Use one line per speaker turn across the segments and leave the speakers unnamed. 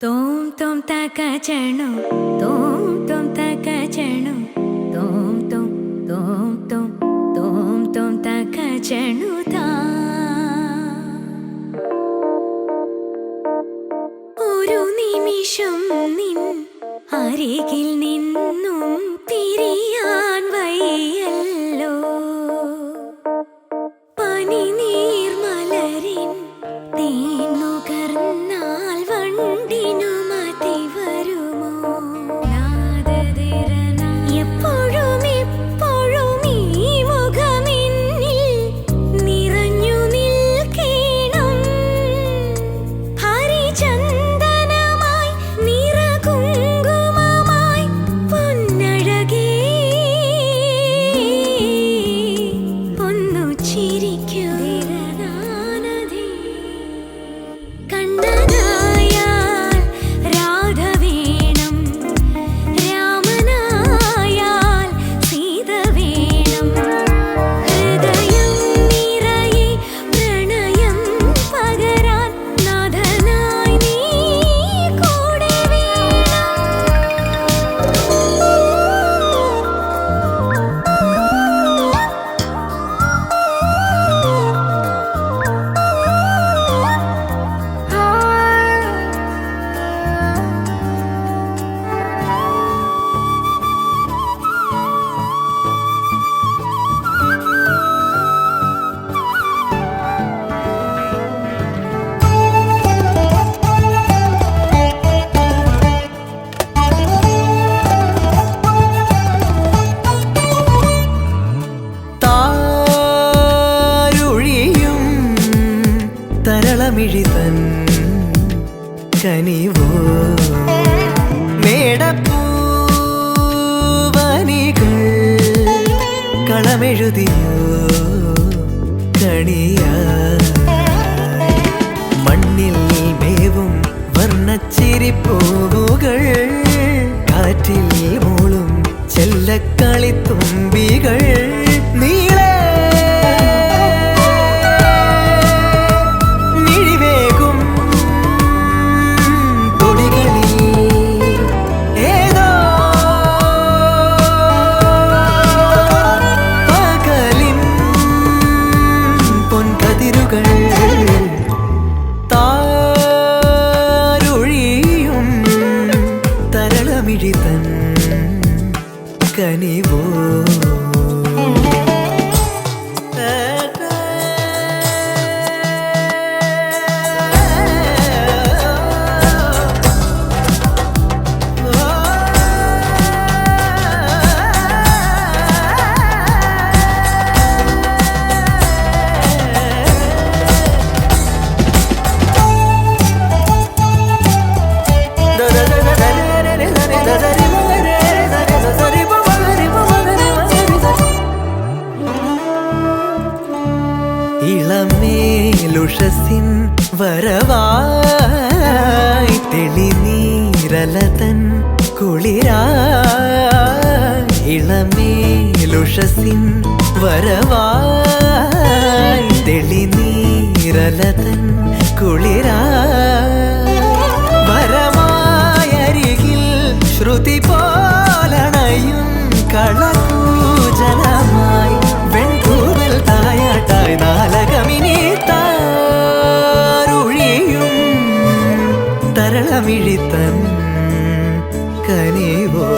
തോം തോം തകചണു തോം തോം തകചണു തോം തോം തോം തോം തോം തോം തകചണു താ ഒരു നിമിഷം നിൻ അരികിൽ നിന്നും പിരിയാൻ വയ്യല്ലോ പനിനീർ മലരിൻ തേൻ നുകർന്നാൽ വണ്ടിനു മതി വരുമോ എപ്പോഴും എപ്പോഴും ഈ മുഖമെന്നിൽ നിറഞ്ഞു നിൽക്കണം ഹരിചന്ദനമായി നിറകുങ്കുമമായി പൊന്നഴകേ ഒന്നു ചിരിക്കൂ
തരളമിഴിതൻ കനിവോ മേടപ്പൂവനികൾ കളമെഴുതിയോ കണിയായി മണ്ണിൽ മേവും വർണ്ണച്ചിരിപ്പൂവുകൾ കാറ്റിൽ മൂളും ചെല്ലക്കളിത്തുമ്പികൾ നീളെ തരളമിഴിതൻ കനിവോ ഇളമേലുഷസിൻ വരവായി തെളിനീരലതൻ കുളിരായി ഇളമേലുഷസിൻ വരവായി തെളിനീരലതൻ കുളിരായി വരമായരികിൽ ശ്രുതി പോലണയും കളകൂജനമായി വെൺകൂവൽ തായാട്ടായി നാലകമിനി താരുഴിയും തരളമിഴിതൻ കനിവോ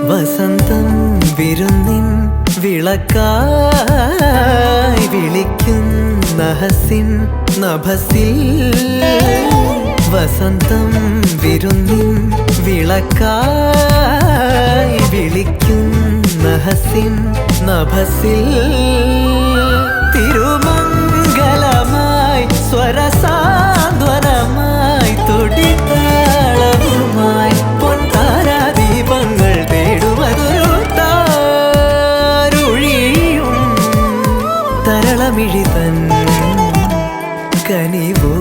വസന്തം വിരുന്നിൻ വിളക്കായി വിളിക്കുന്ന ഹസിൻ നഭസിൽ വസന്തം വിരുന്നിൻ വിളക്കായി വിളിക്കുന്ന ഹസിൻ നഭസിൽ തിരുമംഗലമായി സ്വരസാന്ത്വനമായി തുടിത്താളവുമായി പൊൻതാരാദീപങ്ങൾ തേടുവതൊരു താരുഴിയും തരളമിഴി തൻ കനിവോ